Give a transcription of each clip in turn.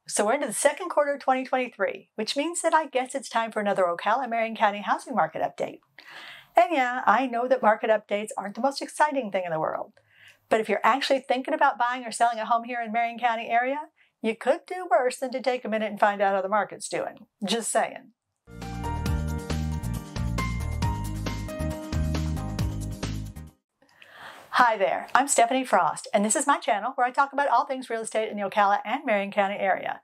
So we're into the second quarter of 2023, which means that I guess it's time for another Ocala Marion County housing market update. And yeah, I know that market updates aren't the most exciting thing in the world, but if you're actually thinking about buying or selling a home here in Marion County area, you could do worse than to take a minute and find out how the market's doing. Just saying. Hi there, I'm Stephanie Frost, and this is my channel where I talk about all things real estate in the Ocala and Marion County area.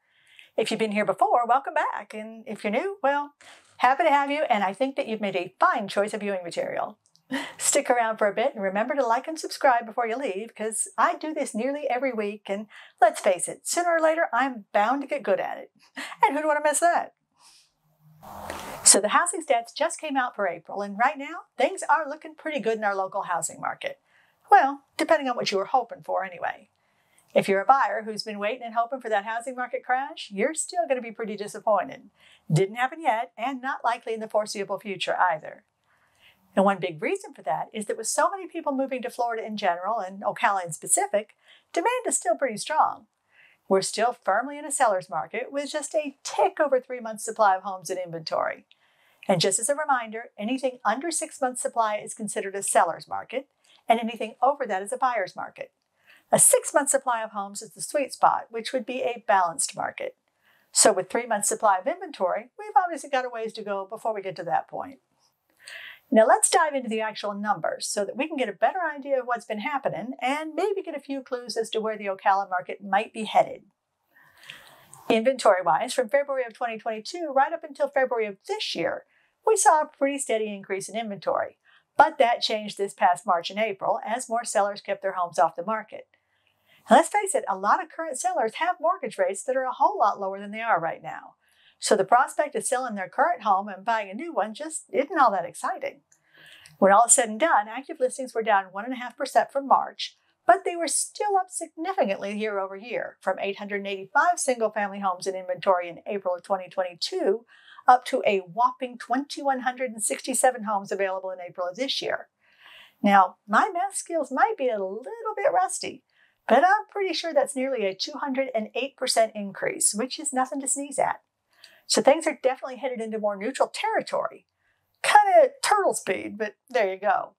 If you've been here before, welcome back, and if you're new, well, happy to have you, and I think that you've made a fine choice of viewing material. Stick around for a bit and remember to like and subscribe before you leave, because I do this nearly every week, and let's face it, sooner or later I'm bound to get good at it. And who'd want to miss that? So the housing stats just came out for April, and right now things are looking pretty good in our local housing market. Well, depending on what you were hoping for anyway. If you're a buyer who's been waiting and hoping for that housing market crash, you're still going to be pretty disappointed. Didn't happen yet, and not likely in the foreseeable future either. And one big reason for that is that with so many people moving to Florida in general, and Ocala in specific, demand is still pretty strong. We're still firmly in a seller's market with just a tick over 3 months supply of homes in inventory. And just as a reminder, anything under 6 months supply is considered a seller's market, and anything over that is a buyer's market. A 6-month supply of homes is the sweet spot, which would be a balanced market. So with 3 months supply of inventory, we've obviously got a ways to go before we get to that point. Now let's dive into the actual numbers so that we can get a better idea of what's been happening and maybe get a few clues as to where the Ocala market might be headed. Inventory-wise, from February of 2022 right up until February of this year, we saw a pretty steady increase in inventory. But that changed this past March and April as more sellers kept their homes off the market. And let's face it, a lot of current sellers have mortgage rates that are a whole lot lower than they are right now. So the prospect of selling their current home and buying a new one just isn't all that exciting. When all is said and done, active listings were down 1.5% from March, but they were still up significantly year over year, from 885 single-family homes in inventory in April of 2022 up to a whopping 2,167 homes available in April of this year. Now, my math skills might be a little bit rusty, but I'm pretty sure that's nearly a 208% increase, which is nothing to sneeze at. So things are definitely headed into more neutral territory. Kind of turtle speed, but there you go.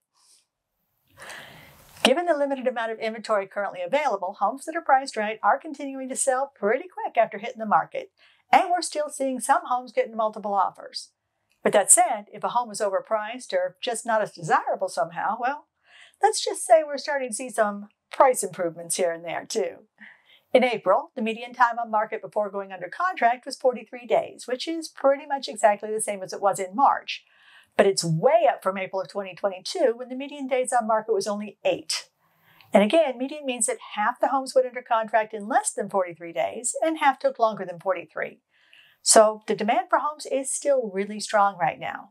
Given the limited amount of inventory currently available, homes that are priced right are continuing to sell pretty quick after hitting the market. And we're still seeing some homes getting multiple offers. But that said, if a home is overpriced or just not as desirable somehow, well, let's just say we're starting to see some price improvements here and there too. In April, the median time on market before going under contract was 43 days, which is pretty much exactly the same as it was in March. But it's way up from April of 2022 when the median days on market was only 8. And again, median means that half the homes went under contract in less than 43 days and half took longer than 43. So the demand for homes is still really strong right now.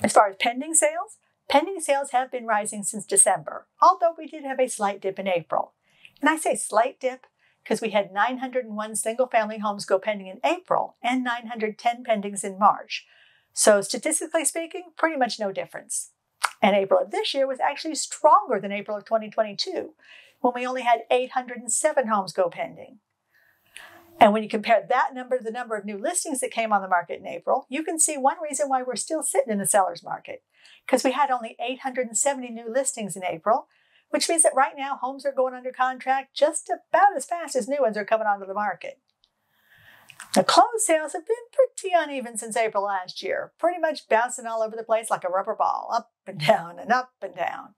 As far as pending sales have been rising since December, although we did have a slight dip in April. And I say slight dip because we had 901 single-family homes go pending in April and 910 pendings in March. So statistically speaking, pretty much no difference. And April of this year was actually stronger than April of 2022, when we only had 807 homes go pending. And when you compare that number to the number of new listings that came on the market in April, you can see one reason why we're still sitting in the seller's market, because we had only 870 new listings in April, which means that right now homes are going under contract just about as fast as new ones are coming onto the market. The closed sales have been pretty uneven since April last year, pretty much bouncing all over the place like a rubber ball, up and down and up and down.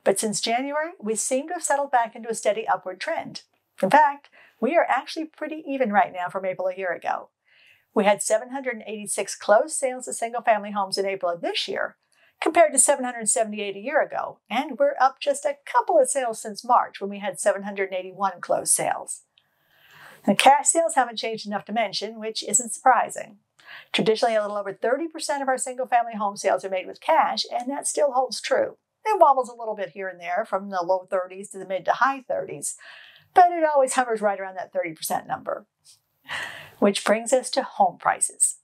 But since January, we seem to have settled back into a steady upward trend. In fact, we are actually pretty even right now from April a year ago. We had 786 closed sales of single-family homes in April of this year, compared to 778 a year ago, and we're up just a couple of sales since March when we had 781 closed sales. And cash sales haven't changed enough to mention, which isn't surprising. Traditionally, a little over 30% of our single-family home sales are made with cash, and that still holds true. It wobbles a little bit here and there, from the low 30s to the mid to high 30s, but it always hovers right around that 30% number. Which brings us to home prices.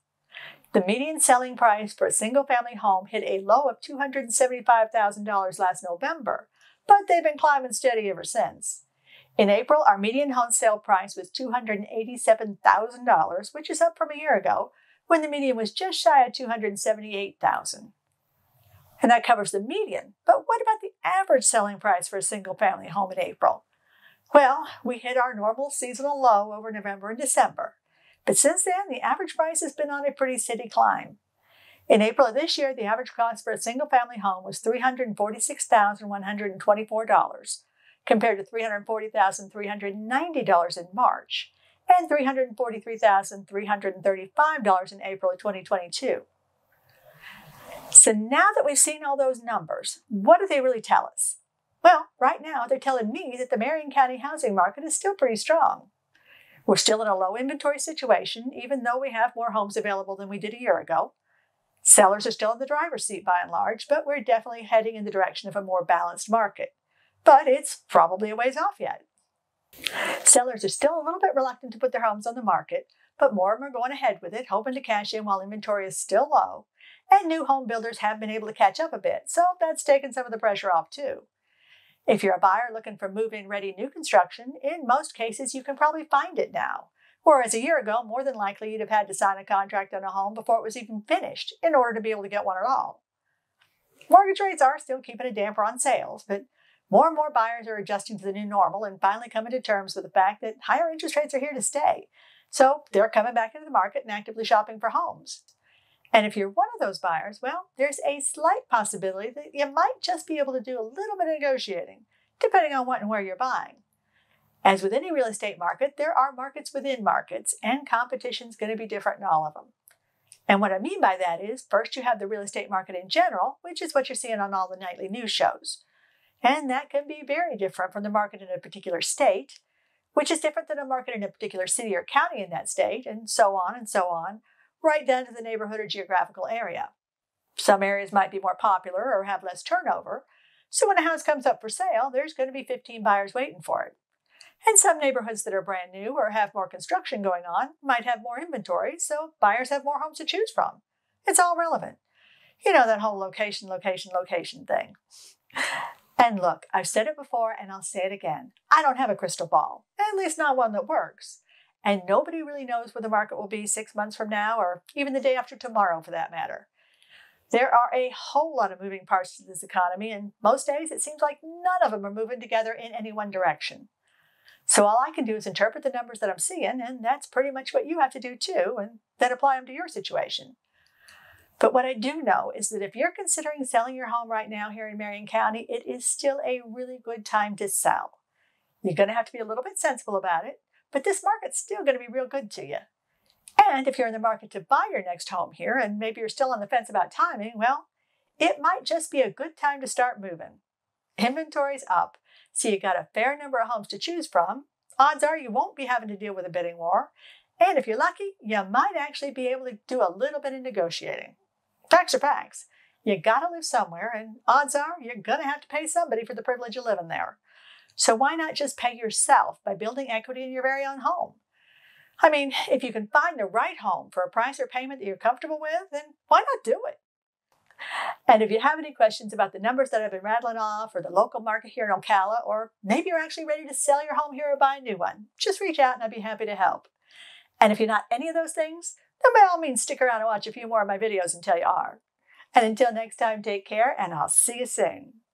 The median selling price for a single-family home hit a low of $275,000 last November, but they've been climbing steady ever since. In April, our median home sale price was $287,000, which is up from a year ago, when the median was just shy of $278,000. And that covers the median. But what about the average selling price for a single-family home in April? Well, we hit our normal seasonal low over November and December. But since then, the average price has been on a pretty steady climb. In April of this year, the average cost for a single-family home was $346,124, compared to $340,390 in March, and $343,335 in April of 2022. So now that we've seen all those numbers, what do they really tell us? Well, right now they're telling me that the Marion County housing market is still pretty strong. We're still in a low inventory situation, even though we have more homes available than we did a year ago. Sellers are still in the driver's seat by and large, but we're definitely heading in the direction of a more balanced market. But it's probably a ways off yet. Sellers are still a little bit reluctant to put their homes on the market, but more of them are going ahead with it, hoping to cash in while inventory is still low. And new home builders have been able to catch up a bit, so that's taken some of the pressure off too. If you're a buyer looking for move-in ready new construction, in most cases you can probably find it now. Whereas a year ago, more than likely you'd have had to sign a contract on a home before it was even finished in order to be able to get one at all. Mortgage rates are still keeping a damper on sales, but more and more buyers are adjusting to the new normal and finally coming to terms with the fact that higher interest rates are here to stay. So they're coming back into the market and actively shopping for homes. And if you're one of those buyers, well, there's a slight possibility that you might just be able to do a little bit of negotiating, depending on what and where you're buying. As with any real estate market, there are markets within markets, and competition's going to be different in all of them. And what I mean by that is, first you have the real estate market in general, which is what you're seeing on all the nightly news shows. And that can be very different from the market in a particular state, which is different than a market in a particular city or county in that state, and so on, right down to the neighborhood or geographical area. Some areas might be more popular or have less turnover, so when a house comes up for sale, there's going to be 15 buyers waiting for it. And some neighborhoods that are brand new or have more construction going on might have more inventory, so buyers have more homes to choose from. It's all relevant. You know, that whole location thing. And look, I've said it before and I'll say it again. I don't have a crystal ball, at least not one that works. And nobody really knows where the market will be 6 months from now or even the day after tomorrow for that matter. There are a whole lot of moving parts to this economy, and most days it seems like none of them are moving together in any one direction. So all I can do is interpret the numbers that I'm seeing, and that's pretty much what you have to do too, and then apply them to your situation. But what I do know is that if you're considering selling your home right now here in Marion County, it is still a really good time to sell. You're going to have to be a little bit sensible about it, but this market's still going to be real good to you. And if you're in the market to buy your next home here, and maybe you're still on the fence about timing, well, it might just be a good time to start moving. Inventory's up, so you got a fair number of homes to choose from. Odds are you won't be having to deal with a bidding war. And if you're lucky, you might actually be able to do a little bit of negotiating. Facts are facts. You got to live somewhere, and odds are you're going to have to pay somebody for the privilege of living there. So why not just pay yourself by building equity in your very own home? I mean, if you can find the right home for a price or payment that you're comfortable with, then why not do it? And if you have any questions about the numbers that I've been rattling off, or the local market here in Ocala, or maybe you're actually ready to sell your home here or buy a new one, just reach out and I'd be happy to help. And if you're not any of those things, then by all means stick around and watch a few more of my videos until you are. And until next time, take care, and I'll see you soon.